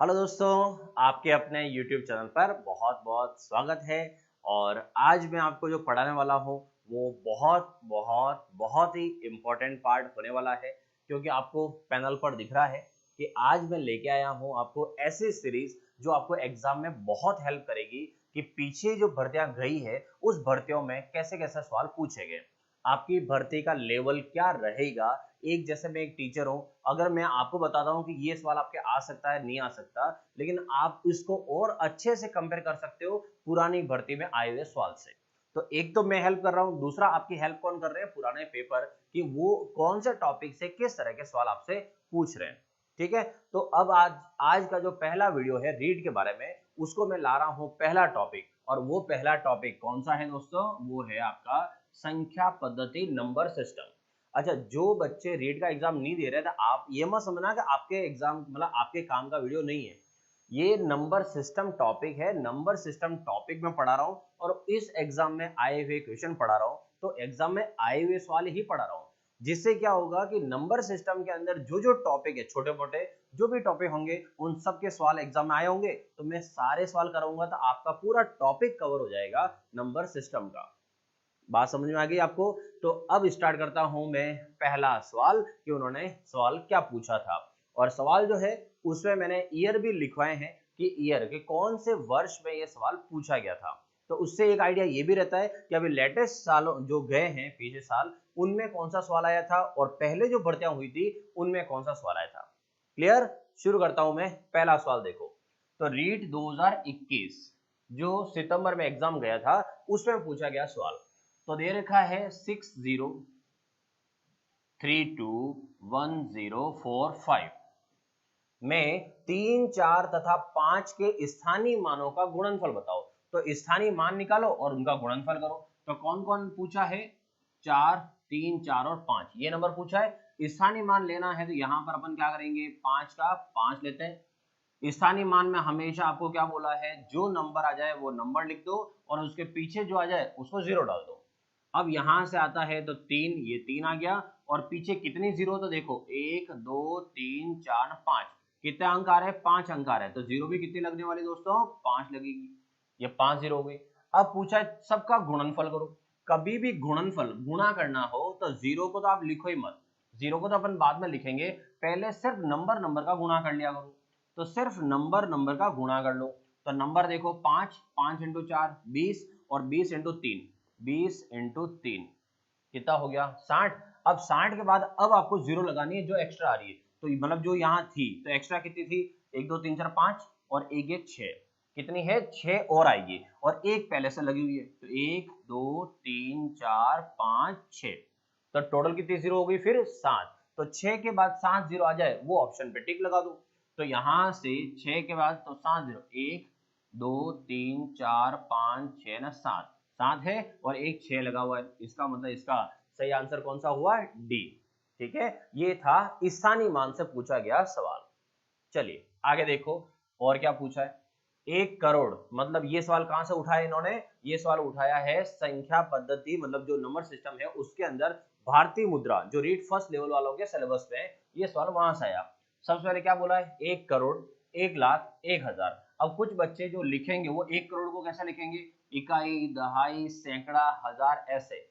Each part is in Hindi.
हेलो दोस्तों, आपके अपने YouTube चैनल पर बहुत बहुत स्वागत है। और आज मैं आपको जो पढ़ाने वाला हूँ वो बहुत बहुत बहुत ही इम्पोर्टेंट पार्ट होने वाला है, क्योंकि आपको पैनल पर दिख रहा है कि आज मैं लेके आया हूँ आपको ऐसी सीरीज जो आपको एग्जाम में बहुत हेल्प करेगी कि पीछे जो भर्तियां गई है उस भर्तियों में कैसे कैसे सवाल पूछे गए, आपकी भर्ती का लेवल क्या रहेगा। एक जैसे मैं एक टीचर हूँ, अगर मैं आपको बताता हूँ कि ये सवाल आपके आ सकता है नहीं आ सकता, लेकिन आप इसको और अच्छे से कंपेयर कर सकते हो पुरानी भर्ती में आए हुए सवाल से। तो एक तो मैं हेल्प कर रहा हूँ, दूसरा आपकी हेल्प कौन कर रहे हैं, पुराने पेपर, कि वो कौन से टॉपिक से किस तरह के सवाल आपसे पूछ रहे हैं। ठीक है, तो अब आज आज का जो पहला वीडियो है रीड के बारे में, उसको मैं ला रहा हूँ पहला टॉपिक। और वो पहला टॉपिक कौन सा है दोस्तों, वो है आपका संख्या पद्धति नंबर सिस्टम। अच्छा, जो बच्चे रीट का एग्जाम नहीं दे रहे थे, आप ये मत समझना कि आपके एग्जाम मतलब आपके काम का वीडियो नहीं है। ये नंबर सिस्टम टॉपिक है, नंबर सिस्टम टॉपिक में पढ़ा रहा हूँ और इस एग्जाम में आए हुए क्वेश्चन पढ़ा रहा हूँ, तो एग्जाम में आए हुए सवाल ही पढ़ा रहा हूँ। जिससे क्या होगा कि नंबर सिस्टम के अंदर जो जो टॉपिक है, छोटे मोटे जो भी टॉपिक होंगे, उन सब के सवाल एग्जाम में आए होंगे, तो मैं सारे सवाल कराऊंगा, तो आपका पूरा टॉपिक कवर हो जाएगा नंबर सिस्टम का। बात समझ में आ गई आपको? तो अब स्टार्ट करता हूं मैं पहला सवाल कि उन्होंने सवाल क्या पूछा था। और सवाल जो है उसमें मैंने ईयर भी लिखवाए हैं कि ईयर के कौन से वर्ष में ये सवाल पूछा गया था। तो उससे एक आइडिया ये भी रहता है कि अभी लेटेस्ट सालों जो गए हैं पिछले साल, उनमें कौन सा सवाल आया था और पहले जो भर्तियां हुई थी उनमें कौन सा सवाल आया था। क्लियर? शुरू करता हूं मैं। पहला सवाल देखो, तो रीट 2021 जो सितंबर में एग्जाम गया था उसमें पूछा गया सवाल। तो दे रखा है 60321045 में 3, 4 तथा 5 के स्थानीय मानों का गुणनफल बताओ। तो स्थानीय मान निकालो और उनका गुणनफल करो। तो कौन कौन पूछा है? 4, 3, 4 और 5 ये नंबर पूछा है। स्थानीय मान लेना है तो यहां पर अपन क्या करेंगे, 5 का 5 लेते हैं। स्थानीय मान में हमेशा आपको क्या बोला है, जो नंबर आ जाए वो नंबर लिख दो और उसके पीछे जो आ जाए उसको जीरो डाल दो। अब यहां से आता है तो 3, ये 3 आ गया और पीछे कितनी जीरो, तो देखो 1 2 3 4 5, कितने अंक आ रहे हैं, 5 अंक आ रहे हैं, तो जीरो भी कितनी लगने वाली दोस्तों, 5 लगेगी। ये 5 जीरो हो गई। अब पूछा है सबका गुणनफल करो। कभी भी गुणनफल गुणा करना हो तो जीरो को तो आप लिखो ही मत, जीरो को तो अपन बाद में लिखेंगे, पहले सिर्फ नंबर नंबर का गुणा कर लिया करो। तो सिर्फ नंबर नंबर का गुणा कर लो। तो नंबर देखो 5, 5 इंटू 4 20 और 20 इंटू 3 20 इंटू 3 कितना हो गया, 60। अब 60 के बाद अब आपको जीरो लगानी है जो एक्स्ट्रा आ रही है, तो मतलब जो यहाँ थी तो एक्स्ट्रा कितनी थी, 1 2 3 4 5 और एक ये 6, कितनी है 6 और आएगी और एक पहले से लगी हुई है, तो 1 2 3 4 5 6, तो टोटल कितनी जीरो हो गई फिर 7। तो 6 के बाद 7 जीरो आ जाए वो ऑप्शन पे टिक लगा दो। तो यहां से 6 के बाद तो 7 जीरो, 1 2 3 4 5 6 ना 7, 7 है और एक 6 लगा हुआ है, इसका मतलब इसका सही आंसर कौन सा हुआ, डी। ठीक है, ये था स्थानीय मान से पूछा गया सवाल। चलिए आगे देखो और क्या पूछा है। 1 करोड़, मतलब ये सवाल कहां से उठाया इन्होंने, ये सवाल उठाया है संख्या पद्धति मतलब जो नंबर सिस्टम है उसके अंदर भारतीय मुद्रा, जो रीड फर्स्ट लेवल वालों के सिलेबस पे है, ये सवाल वहां से आया। सबसे पहले क्या बोला है, 1 करोड़, 1 लाख, 1 हजार। अब कुछ बच्चे जो लिखेंगे वो 1 करोड़ को कैसे लिखेंगे, इकाई, दहाई, सैकड़ा, हजार, ऐसे।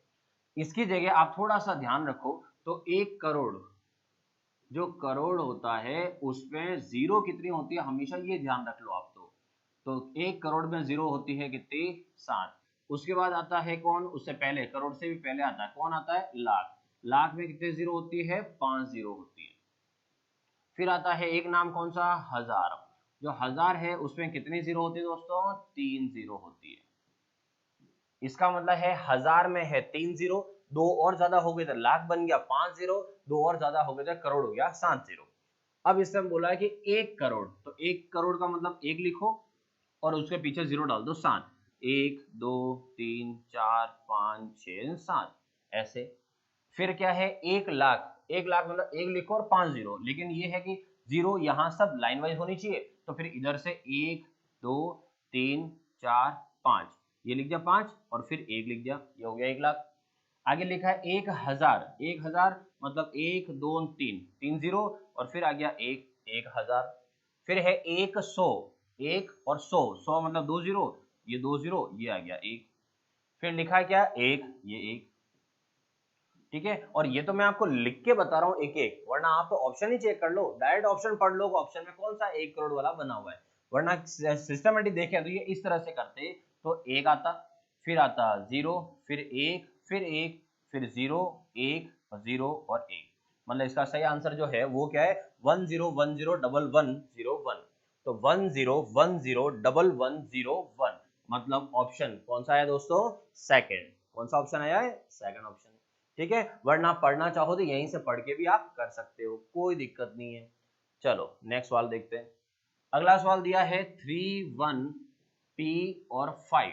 इसकी जगह आप थोड़ा सा ध्यान रखो, तो 1 करोड़ जो करोड़ होता है उसमें जीरो कितनी होती है, हमेशा ये ध्यान रख लो आप। तो 1 करोड़ में जीरो होती है कितनी, 7। उसके बाद आता है कौन, उससे पहले करोड़ से भी पहले आता है कौन, आता है लाख। लाख में कितने जीरो होती है, 5 जीरो होती है। फिर आता है एक नाम कौन सा, हजार। जो हजार है उसमें कितनी जीरो होती है दोस्तों, 3 जीरो होती है। इसका मतलब है हजार में है 3 जीरो, दो और ज्यादा हो गए तो लाख बन गया 5 जीरो, दो और ज्यादा हो गए तो करोड़ हो गया 7 जीरो। अब इससे हम बोला है कि 1 करोड़, तो 1 करोड़ का मतलब एक लिखो और उसके पीछे जीरो डाल दो 7, 1 2 3 4 5 6 7, ऐसे। फिर क्या है, 1 लाख, 1 लाख मतलब एक लिखो और 5 जीरो, लेकिन ये है कि जीरो यहाँ सब लाइन वाइज होनी चाहिए, तो फिर इधर से 1 2 3 4 5, ये लिख दिया 5 और फिर एक लिख दिया, ये हो गया 1 लाख। आगे लिखा है 1 हजार, 1 हजार मतलब 1 2 3, 3 जीरो और फिर आ गया 1 हजार। फिर है 100, 1 और 100 मतलब 2 जीरो, ये 2 जीरो, ये आ गया 1। फिर लिखा है क्या 1, ये 1, ठीक है। और ये तो मैं आपको लिख के बता रहा हूँ एक एक, वरना आप ऑप्शन ही चेक कर लो, डायरेक्ट ऑप्शन पढ़ लो, ऑप्शन में कौन सा 1 करोड़ वाला बना हुआ है। वरना सिस्टमेटिक देखें तो ये इस तरह से करते तो 1 आता, फिर आता 0, फिर 1, फिर 1, फिर 0, 1 और 0 और 1। मतलब इसका सही आंसर जो है वो क्या है 10101101। तो 10101101 मतलब ऑप्शन कौन सा है दोस्तों, सेकंड। कौन सा ऑप्शन आया है, सेकंड ऑप्शन, ठीक है। वरना पढ़ना चाहो तो यहीं से पढ़ के भी आप कर सकते हो, कोई दिक्कत नहीं है। चलो नेक्स्ट सवाल देखते हैं। अगला सवाल दिया है 3, 1, P और 5,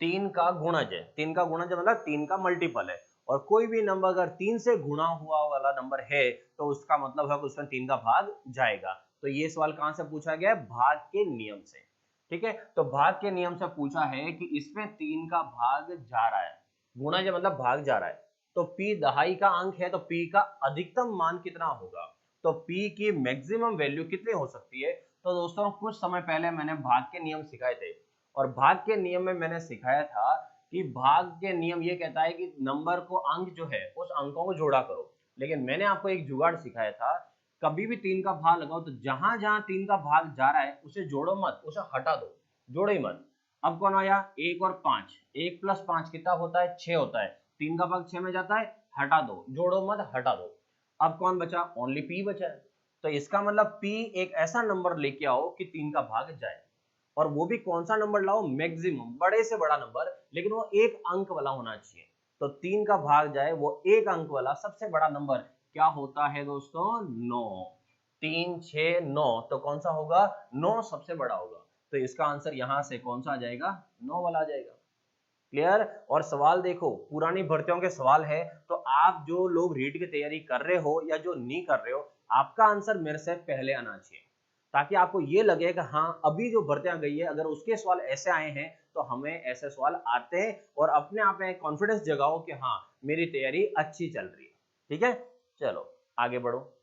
3 का गुणज है। 3 का गुणज मतलब 3 का मल्टीपल है, और कोई भी नंबर अगर 3 से गुणा हुआ वाला नंबर है तो उसका मतलब है कि उसमें 3 का भाग जाएगा। तो ये सवाल कहां से पूछा गया है, भाग के नियम से, ठीक है। तो भाग के नियम से पूछा है कि इसमें 3 का भाग जा रहा है, गुणज मतलब भाग जा रहा है, तो P दहाई का अंक है, तो P का अधिकतम मान कितना होगा, तो P की मैक्सिमम वैल्यू कितनी हो सकती है। तो दोस्तों कुछ समय पहले मैंने भाग के नियम सिखाए थे, और भाग के नियम में मैंने सिखाया था कि भाग के नियम ये कहता है कि नंबर को अंक जो है उस अंकों को जोड़ा करो। लेकिन मैंने आपको एक जुगाड़ सिखाया था, कभी भी 3 का भाग लगाओ तो जहां जहां 3 का भाग जा रहा है उसे जोड़ो मत, उसे हटा दो, जोड़ो ही मत। अब कौन आया 1 और 5, 1 प्लस 5 कितना होता है 6 होता है, 3 का भाग 6 में जाता है, हटा दो, जोड़ो मत, हटा दो। अब कौन बचा, ओनली P बचा है। तो इसका मतलब P एक ऐसा नंबर लेके आओ कि 3 का भाग जाए, और वो भी कौन सा नंबर लाओ, मैक्सिमम, बड़े से बड़ा नंबर, लेकिन वो एक अंक वाला होना चाहिए। तो 3 का भाग जाए वो एक अंक वाला सबसे बड़ा नंबर क्या होता है दोस्तों, 9। 3, 6, 9, तो कौन सा होगा, 9 सबसे बड़ा होगा। तो इसका आंसर यहां से कौन सा आ जाएगा, 9 वाला आ जाएगा। क्लियर। और सवाल देखो पुरानी भर्तियों के सवाल है, तो आप जो लोग रीट की तैयारी कर रहे हो या जो नहीं कर रहे हो, आपका आंसर मेरे से पहले आना चाहिए, ताकि आपको ये लगे कि हाँ अभी जो भर्तियां गई है अगर उसके सवाल ऐसे आए हैं तो हमें ऐसे सवाल आते हैं, और अपने आप में कॉन्फिडेंस जगाओ कि हाँ मेरी तैयारी अच्छी चल रही है, ठीक है। चलो आगे बढ़ो।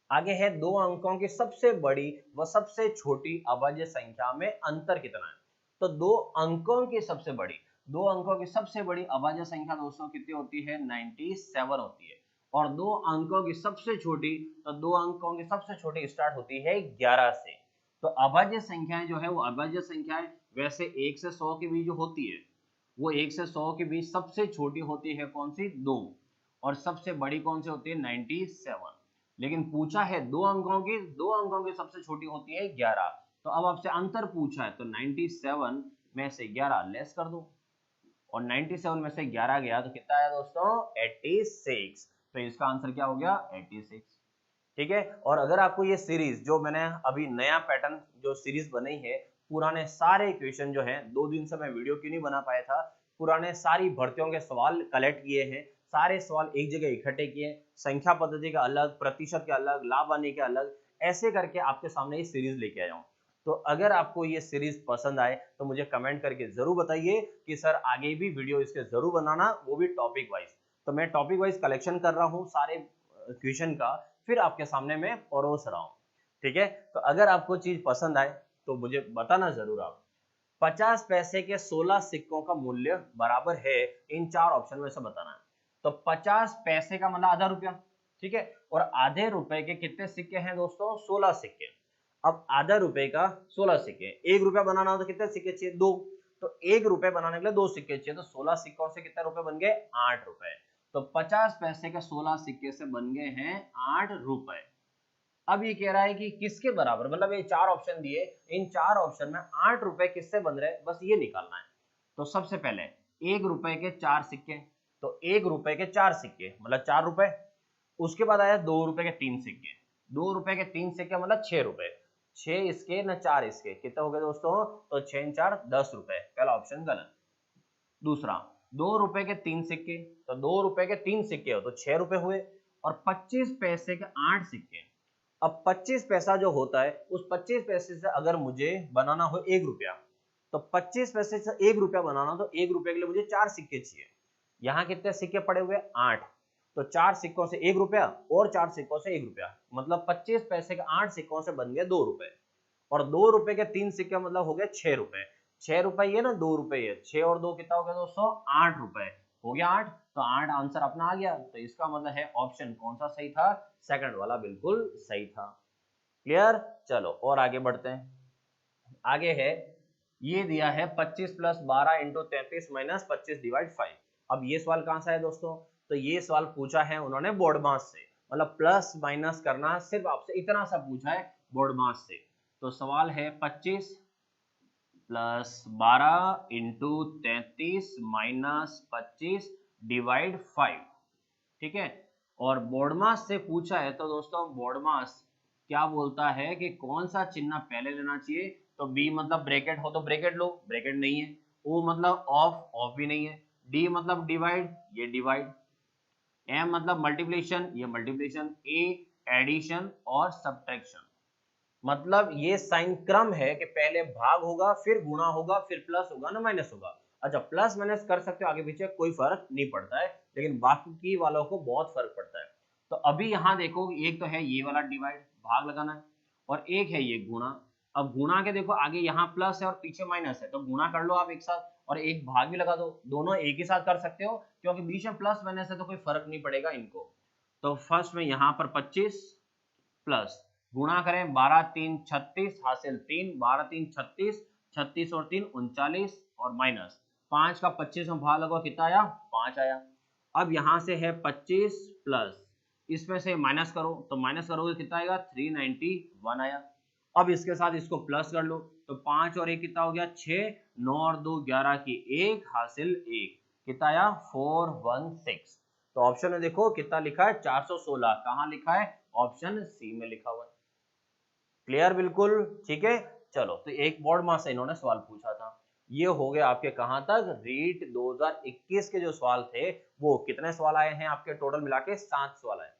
आगे है 2 अंकों की सबसे बड़ी व सबसे छोटी अभाज्य संख्या में अंतर कितना है। तो 2 अंकों की सबसे बड़ी, 2 अंकों की सबसे बड़ी अभाज्य संख्या दोस्तों कितनी होती है, 97 होती है। और 2 अंकों की सबसे छोटी, तो 2 अंकों की सबसे छोटी स्टार्ट होती है 11 से। तो अभाज्य संख्याएं जो है वो अभाज्य संख्याएं वैसे 1 से 100 के बीच जो होती है, वो 1 से 100 के बीच सबसे छोटी होती है कौन सी, 2, और सबसे बड़ी कौन सी होती है 97। लेकिन पूछा है 2 अंकों की, 2 अंकों की सबसे छोटी होती है 11। तो अब आपसे अंतर पूछा है, तो 97 में से 11 लेस कर दो, और 97 में से 11 गया तो कितना आया दोस्तों, 86। तो इसका आंसर क्या हो गया, 86, ठीक है। और अगर आपको ये सीरीज जो मैंने अभी नया पैटर्न जो सीरीज बनाई है, पुराने सारे क्वेश्चन जो है, 2 दिन से मैं वीडियो क्यों नहीं बना पाया था, पुराने सारी भर्तियों के सवाल कलेक्ट किए हैं, सारे सवाल एक जगह इकट्ठे किए, संख्या पद्धति का अलग, प्रतिशत के अलग, लाभ आने के अलग, ऐसे करके आपके सामने ये सीरीज लेके आया हूँ। तो अगर आपको ये सीरीज पसंद आए तो मुझे कमेंट करके जरूर बताइए कि सर आगे भी वीडियो इसके जरूर बनाना, वो भी टॉपिक वाइज। तो मैं टॉपिक वाइज कलेक्शन कर रहा हूँ सारे क्वेश्चन का, फिर आपके सामने मैं परोस रहा हूँ, ठीक है। तो अगर आपको चीज पसंद आए तो मुझे बताना जरूर आप। 50 पैसे के 16 सिक्कों का मूल्य बराबर है, इन 4 ऑप्शन में से बताना है। तो 50 पैसे का मतलब आधा रुपया, ठीक है, और आधे रुपए के कितने सिक्के हैं दोस्तों, 16 सिक्के। अब आधा रुपए का 16 सिक्के, 1 रुपया बनाना हो तो कितने सिक्के चाहिए, 2। तो 1 रुपए बनाने के लिए 2 सिक्के चाहिए, तो 16 सिक्कों से कितने रुपए बन गए, 8 रुपए। तो 50 पैसे के 16 सिक्के से बन गए हैं 8 रुपए। अब ये कह रहा है कि किसके बराबर, मतलब ये 4 ऑप्शन दिए, इन 4 ऑप्शन में 8 रुपए किससे बन रहे हैं, बस ये निकालना है। तो सबसे पहले 1 रुपए के 4 सिक्के, तो 1 रुपए के 4 सिक्के मतलब 4 रुपए। उसके बाद आया 2 रुपए के 3 सिक्के, 2 रुपए के 3 सिक्के मतलब 6 रुपए, 6 इसके न 4 इसके, कितने हो गए दोस्तों, तो 6 4 10 रुपए, पहला ऑप्शन गलत। दूसरा 2 रुपए के 3 सिक्के, तो 2 रुपए के 3 सिक्के हो तो 6 रुपए हुए, और 25 पैसे के 8 सिक्के। अब 25 पैसा जो होता है, उस 25 पैसे से अगर मुझे बनाना हो 1 रुपया, तो 25 पैसे से 1 रुपया बनाना, तो 1 रुपए के लिए मुझे 4 सिक्के चाहिए। यहाँ कितने सिक्के पड़े हुए, 8। तो 4 सिक्कों से 1 रुपया और 4 सिक्कों से 1 रुपया, मतलब 25 पैसे के 8 सिक्कों से बन गए 2 रुपए, और 2 रुपए के 3 सिक्के मतलब हो गए 6 रुपए। 6 रुपए ये ना, 2 रुपए ये, 6 और 2 कितना हो गया दोस्तों, 8 रुपए हो गया 8, तो 8 आंसर अपना आ गया। तो इसका मतलब है ऑप्शन कौन सा सही था, सेकंड वाला बिल्कुल सही था। क्लियर, चलो और आगे बढ़ते हैं। आगे है, ये दिया है 25 प्लस 12 इंटू 33 माइनस 25 डिवाइड 5। अब ये सवाल कहां से है दोस्तों, तो ये सवाल पूछा है उन्होंने बोर्ड मास से, मतलब प्लस माइनस करना, सिर्फ आपसे इतना सा पूछा है बोर्ड मास से। तो सवाल है 25 प्लस 12 इंटू 33 माइनस 25 डिवाइड 5, ठीक है। और बोर्ड मास से पूछा है, तो दोस्तों बोर्ड मास क्या बोलता है कि कौन सा चिन्ह पहले लेना चाहिए, तो बी मतलब ब्रैकेट हो तो ब्रैकेट लो, ब्रैकेट नहीं है। ओ मतलब ऑफ, ऑफ भी नहीं है। डी मतलब डिवाइड, ये डिवाइड। एम मतलब मल्टीप्लिकेशन, ये मल्टीप्लिकेशन। ए एडिशन और सब्ट्रैक्शन, मतलब ये साइन क्रम है कि पहले भाग होगा, फिर गुणा होगा, फिर प्लस होगा ना माइनस होगा। अच्छा, प्लस माइनस कर सकते हो आगे पीछे, कोई फर्क नहीं पड़ता है, लेकिन बाकी वालों को बहुत फर्क पड़ता है। तो अभी यहाँ देखो, एक तो है ये वाला डिवाइड, भाग लगाना है, और एक है ये गुणा। अब गुणा के देखो, आगे यहाँ प्लस है और पीछे माइनस है, तो गुणा कर लो आप एक साथ, और एक भाग भी लगा दो, दोनों एक ही साथ कर सकते हो, क्योंकि बीच में प्लस माइनस है तो कोई फर्क नहीं पड़ेगा इनको। तो फर्स्ट में यहाँ पर 25 प्लस गुणा करें, 12 3 36 हासिल 3, 12 3 36, 36 और 3 39, और माइनस 5 का 25 में भाग लगो, कितना आया, 5 आया। अब यहाँ से है 25 प्लस, इसमें से माइनस करो, तो माइनस करोगे कितना आएगा, 391 आया। अब इसके साथ इसको प्लस कर लो, तो 5 और 1 कितना हो गया, 6, 9 और 2 11 की 1 हासिल 1, कितना आया, 416। तो ऑप्शन में देखो कितना लिखा है, 416, कहाँ लिखा है, ऑप्शन सी में लिखा हुआ है। क्लियर बिल्कुल, ठीक है। चलो, तो एक बोर्ड मास से इन्होंने सवाल पूछा था, ये हो गया आपके कहां तक, रीट 2021 के जो सवाल थे, वो कितने सवाल आए हैं आपके, टोटल मिला के 7 सवाल आए,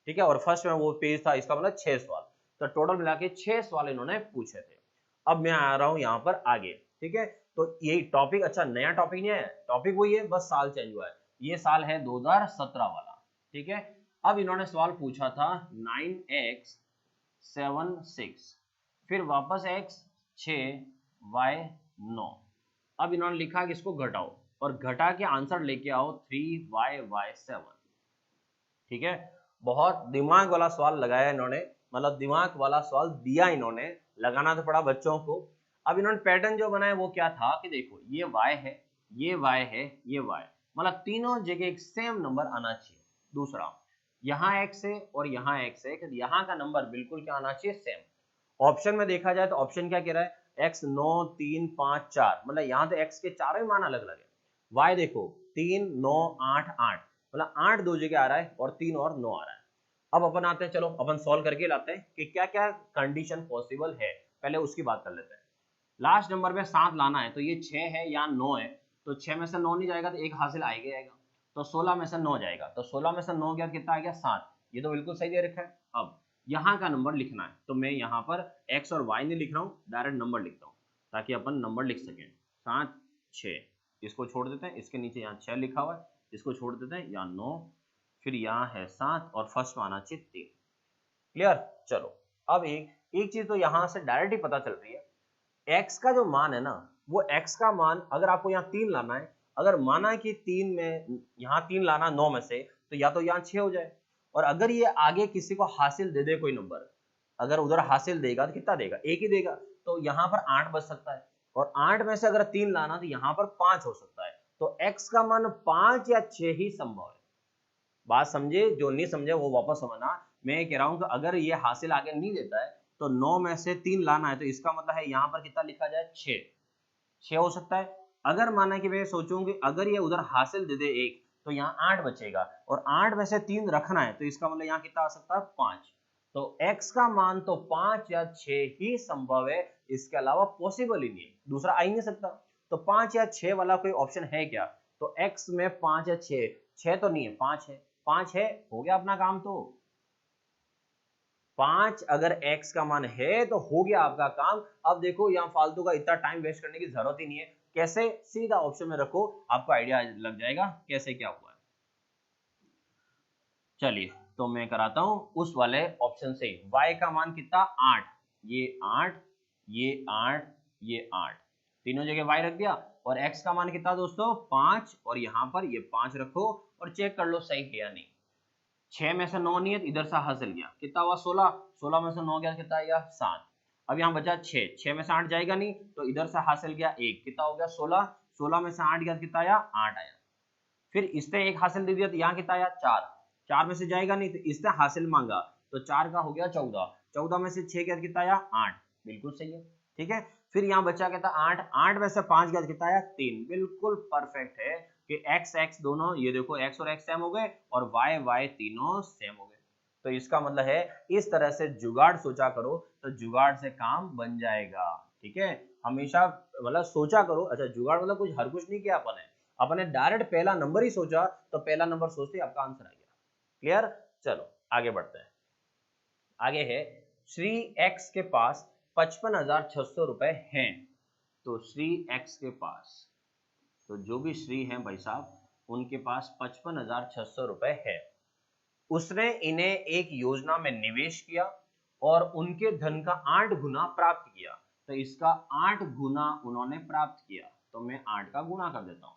ठीक है। और फर्स्ट में वो पेज था, इसका मतलब 6 सवाल, तो टोटल मिला के 6 सवाल इन्होंने पूछे थे। अब मैं आ रहा हूं यहाँ पर आगे, ठीक है। तो यही टॉपिक, अच्छा नया टॉपिक नहीं है, टॉपिक वही है, बस साल चेंज हुआ है। ये साल है 2017 वाला, ठीक है। अब इन्होंने सवाल पूछा था 9x 7 6, फिर वापस x 6 y 9। अब इन्होंने लिखा कि इसको घटाओ, और घटा के आंसर लेके आओ 3y 7, ठीक है। बहुत दिमाग वाला सवाल लगाया इन्होंने, मतलब दिमाग वाला सवाल दिया इन्होंने, लगाना तो पड़ा बच्चों को। अब इन्होंने पैटर्न जो बनाया वो क्या था कि देखो, ये y है, ये y है, ये y, मतलब तीनों जगह एक सेम नंबर आना चाहिए। दूसरा, यहाँ x है और यहाँ x है, यहाँ का नंबर बिल्कुल क्या आना चाहिए, सेम। ऑप्शन में देखा जाए तो ऑप्शन क्या कह रहा है, x 9 3 5 4, मतलब यहाँ तो x के चारों ही मान अलग अलग है। y देखो 3 9 8 8, मतलब 8 दो जगह आ रहा है और 3 और 9 आ रहा है। अब अपन आते हैं, चलो अपन सॉल्व करके लाते हैं कि क्या क्या कंडीशन पॉसिबल है, पहले उसकी बात कर लेते हैं। लास्ट नंबर में 7 लाना है, तो ये 6 है या 9 है, तो 6 में से 9 नहीं जाएगा तो एक हासिल आएगा आएगा, तो 16 में से 9 जाएगा, तो 16 में से 9 गया, कितना आ गया, 7। ये तो बिल्कुल सही दे रखा है। अब यहाँ का नंबर लिखना है, तो मैं यहाँ पर x और y नहीं लिख रहा हूँ, डायरेक्ट नंबर लिखता हूँ ताकि अपन नंबर लिख सकें। 7 6, इसको छोड़ देते हैं, इसके नीचे यहाँ 6 लिखा हुआ है, इसको छोड़ देते हैं, यहाँ 9, फिर यहाँ है 7, और फर्स्ट में आना चाहिए 3। क्लियर, चलो अब एक चीज तो यहाँ से डायरेक्ट ही पता चल रही है, x का जो मान है ना, वो x का मान अगर आपको यहाँ 3 लाना है, अगर माना कि 3 में यहाँ 3 लाना 9 में से, तो या तो यहाँ 6 हो जाए, और अगर ये आगे किसी को हासिल दे दे कोई नंबर, अगर उधर हासिल देगा तो कितना देगा, एक ही देगा, तो यहाँ पर 8 बच सकता है, और 8 में से अगर 3 लाना तो यहाँ पर 5 हो सकता है, तो x का मान 5 या 6 ही संभव है। बात समझे, जो नहीं समझे वो वापस समझना। मैं कह रहा हूं कि अगर ये हासिल आगे नहीं देता है तो 9 में से 3 लाना है, तो इसका मतलब है यहाँ पर कितना लिखा जाए, 6 हो सकता है। अगर माना कि मैं सोचूं कि अगर ये उधर हासिल दे दे एक, तो यहाँ 8 बचेगा, और 8 में से 3 रखना है, तो इसका मतलब यहाँ कितना आ सकता है, 5। तो x का मान तो 5 या 6 ही संभव है, इसके अलावा पॉसिबल ही नहीं है, दूसरा आ ही नहीं सकता। तो 5 या 6 वाला कोई ऑप्शन है क्या, तो x में 5 या 6 तो नहीं है, 5 है, 5 है, हो गया अपना काम। तो 5 अगर x का मान है तो हो गया आपका काम। अब देखो यहाँ फालतू का इतना टाइम वेस्ट करने की जरूरत ही नहीं है, कैसे, सीधा ऑप्शन में रखो, आपको आइडिया लग जाएगा कैसे क्या हुआ है। चलिए तो मैं कराता हूं उस वाले ऑप्शन से। y का मान कितना 8, ये 8, ये 8, ये 8, तीनों जगह y रख दिया। और x का मान कितना दोस्तों 5, और यहाँ पर ये 5 रखो और चेक कर लो सही है या नहीं। 6 में से 9 नहीं है तो इधर से हासिल गया, कितना हुआ 16, 16 में से 9 गया कितना आएगा 7। अब यहाँ बचा 6, 6 में से 8 जाएगा नहीं तो इधर से हासिल गया 1, कितना हो गया 16, 16 में से 8 गया कितना आया 8 आया। फिर इसने 1 हासिल दे दिया तो यहाँ कितना आया 4, 4 में से जाएगा नहीं तो इसने हासिल मांगा तो 4 का हो गया 14, 14 में से 6 गया कितना आया 8, बिल्कुल सही है। ठीक है, फिर यहाँ बचा कहता 8, 8 में से 5 गया कितना आया 3, बिल्कुल परफेक्ट है कि x x दोनों, ये देखो x और x सेम हो गए और y y तीनों सेम हो गए। तो इसका मतलब है इस तरह से जुगाड़ सोचा करो तो जुगाड़ से काम बन जाएगा। ठीक है, हमेशा मतलब सोचा करो। अच्छा, जुगाड़ मतलब कुछ हर कुछ नहीं किया अपने डायरेक्ट पहला नंबर ही सोचा तो पहला नंबर सोचते आपका आंसर आ गया। क्लियर, चलो आगे बढ़ते हैं। आगे है श्री x के पास 55,600 रुपए हैं। तो श्री x के पास, तो जो भी श्री हैं भाई साहब उनके पास 55,600 रुपए है। उसने इन्हें एक योजना में निवेश किया और उनके धन का 8 गुना प्राप्त किया। तो इसका 8 गुना उन्होंने प्राप्त किया तो मैं 8 का गुणा कर देता हूँ।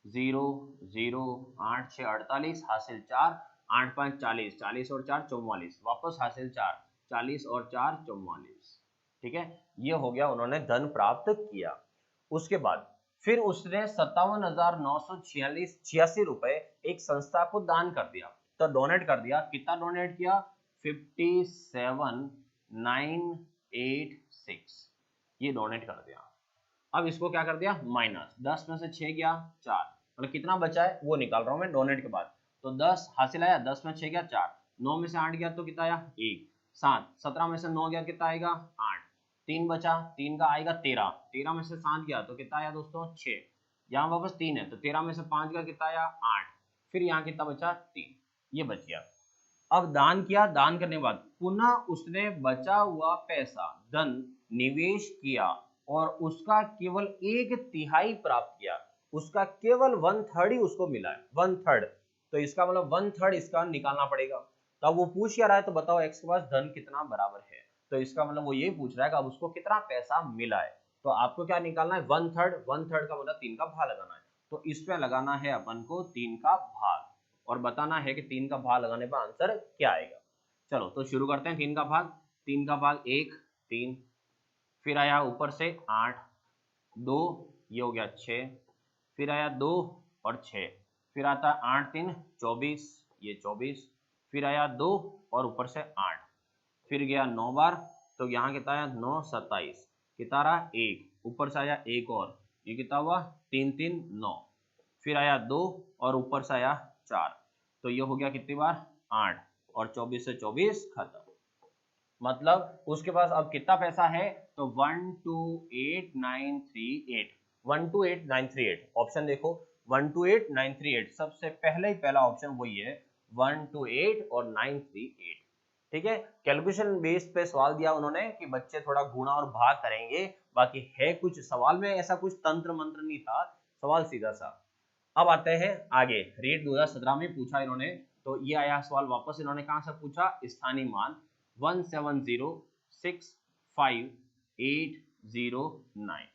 0 0 8 6 48 हासिल 4, 8 5 40, 40 और 4 44, वापस हासिल 4, 40 और 4 44। ठीक है, ये हो गया उन्होंने धन प्राप्त किया। उसके बाद फिर उसने 57,986 रुपए एक संस्था को दान कर दिया। तो डोनेट कर दिया, कितना डोनेट किया 57,986, ये डोनेट कर दिया। अब इसको क्या कर दिया माइनस, 10 में से 6 गया 4, मतलब कितना बचा है वो निकाल रहा हूं मैं डोनेट के बाद। तो 10 हासिल आया, 10 में 6 गया 4, 9 में से 8 गया तो कितना आया 1, 7, 17 में से 9 गया कितना आएगा 8, 3 बचा, 3 का आएगा 13, 13 में से 7 गया तो कितना आया दोस्तों 6, यहाँ वापस 3 है तो 13 में से 5 गया कितना आया 8, फिर यहाँ कितना बचा 3, ये बच गया। अब दान किया, दान करने के बाद पुनः उसने बचा हुआ पैसा धन निवेश किया और उसका केवल 1/3 प्राप्त किया, उसका केवल 1/3 ही उसको मिला है, 1/3। तो इसका मतलब 1/3 इसका निकालना पड़ेगा। तो अब वो पूछ क्या रहा है, तो बताओ x के पास धन कितना बराबर है। तो इसका मतलब वो ये पूछ रहा है कि अब उसको कितना पैसा मिला है। तो आपको क्या निकालना है 1/3, 1/3 का मतलब 3 का भाग लगाना है। तो इस पे लगाना है अपन को 3 का भाग और बताना है कि 3 का भाग लगाने पर आंसर क्या आएगा। चलो तो शुरू करते हैं। 3 का भाग, 3 का भाग 1 3, फिर आया ऊपर से 8 2, ये हो गया 6, फिर आया 2 और 6, फिर आता 8 3 24, ये 24, फिर आया 2 और ऊपर से 8, फिर गया 9 बार तो यहाँ कितना आया 9 27, कितना रहा 1, ऊपर से आया 1 और ये कितना हुआ 3 3 9, फिर आया 2 और ऊपर से आया 4, तो ये हो गया कितनी बार 8 और 24 से 24 खत्म। मतलब उसके पास अब कितना पैसा है तो 128938, 128938 ऑप्शन देखो 128938 सबसे पहले ही पहला ऑप्शन वही है 128 और 938। ठीक है, कैलकुलेशन बेस पे सवाल दिया उन्होंने कि बच्चे थोड़ा गुणा और भाग करेंगे, बाकी है कुछ सवाल में ऐसा कुछ तंत्र मंत्र नहीं था, सवाल सीधा सा। अब आते हैं आगे, रेट 2017 में पूछा इन्होंने, तो ये आया सवाल वापस इन्होंने कहां से पूछा, स्थानीय मान 17065,809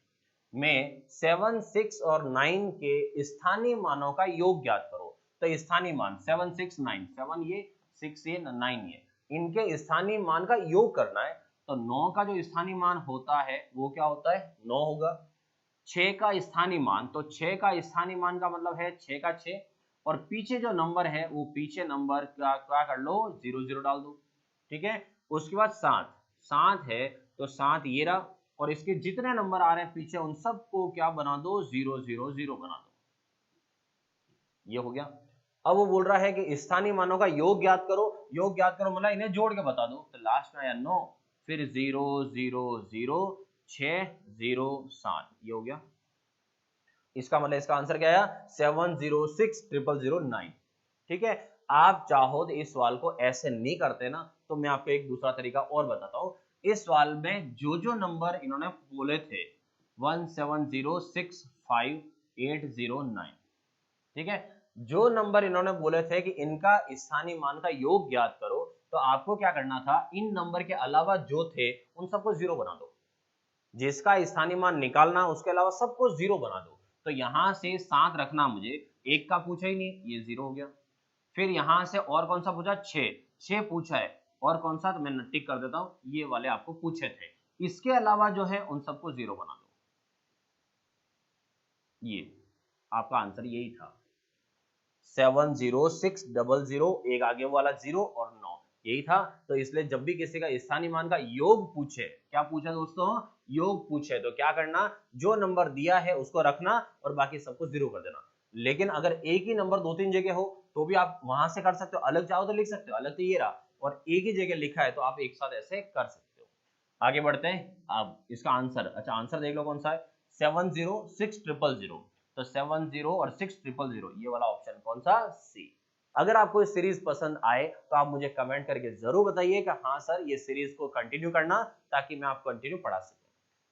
में 7 6 और 9 के स्थानीय मानों का योग ज्ञात करो। तो स्थानीय मान 7 6 9, 7 ये 6 ये 9 ये, इनके स्थानीय मान का योग करना है। तो 9 का जो स्थानीय मान होता है वो क्या होता है 9 होगा। 6 का स्थानीय मान, तो 6 का स्थानीय मान का मतलब है 6 का 6, और पीछे जो नंबर है वो पीछे नंबर क्या कर लो 0 0 डाल दो। ठीक है, उसके बाद 7 7 है तो 7 ये रहा, और इसके जितने नंबर आ रहे हैं पीछे उन सबको क्या बना दो 0 0 0 बना दो, ये हो गया। अब वो बोल रहा है कि स्थानीय मानों का योग ज्ञात करो, योग ज्ञात करो मतलब इन्हें जोड़ के बता दो। तो लास्ट में आया 9, फिर 0 0 0 6 0 7, ये हो गया। इसका मतलब इसका आंसर क्या आया 7060009। ठीक है, आप चाहो तो इस सवाल को ऐसे नहीं करते ना, तो मैं आपको एक दूसरा तरीका और बताता हूं। इस सवाल में जो नंबर इन्होंने बोले थे 17065,809, ठीक है, जो नंबर इन्होंने बोले थे कि इनका स्थानीय मान का योग ज्ञात करो, तो आपको क्या करना था, इन नंबर के अलावा जो थे उन सबको जीरो बना दो। जिसका स्थानीय मान निकालना उसके अलावा सबको जीरो बना दो। तो यहां से 7 रखना, मुझे 1 का पूछा ही नहीं, ये जीरो हो गया। फिर यहां से और कौन सा पूछा, 6 पूछा है, और कौन सा, तो मैं टिक कर देता हूं, ये वाले आपको पूछे थे। इसके अलावा जो है उन सबको जीरो बना दो। ये आपका आंसर यही था 70600, एक आगे वाला 0 और 9, यही था। तो इसलिए जब भी किसी का स्थानीय मान का योग पूछे, क्या पूछा दोस्तों, योग पूछे, तो क्या करना, जो नंबर दिया है उसको रखना और बाकी सबको जीरो कर देना। लेकिन अगर एक ही नंबर 2-3 जगह हो तो भी आप वहां से कर सकते हो, अलग चाहो तो लिख सकते हो, अलग तो ये रहा, और एक ही जगह लिखा है तो आप एक साथ ऐसे कर सकते हो। आगे बढ़ते हैं। अब इसका आंसर, अच्छा आंसर देख लो कौन सा है, 70600। तो 70 और 6000, ये वाला ऑप्शन कौन सा, सी। अगर आपको ये सीरीज पसंद आए तो आप मुझे कमेंट करके जरूर बताइए कि हाँ सर ये सीरीज को कंटिन्यू करना, ताकि मैं आपको कंटिन्यू पढ़ा सकूं।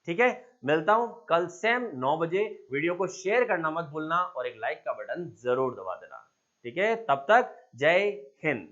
ठीक है, मिलता हूं कल सेम 9 बजे। वीडियो को शेयर करना मत भूलना और एक लाइक का बटन जरूर दबा देना। ठीक है, तब तक जय हिंद।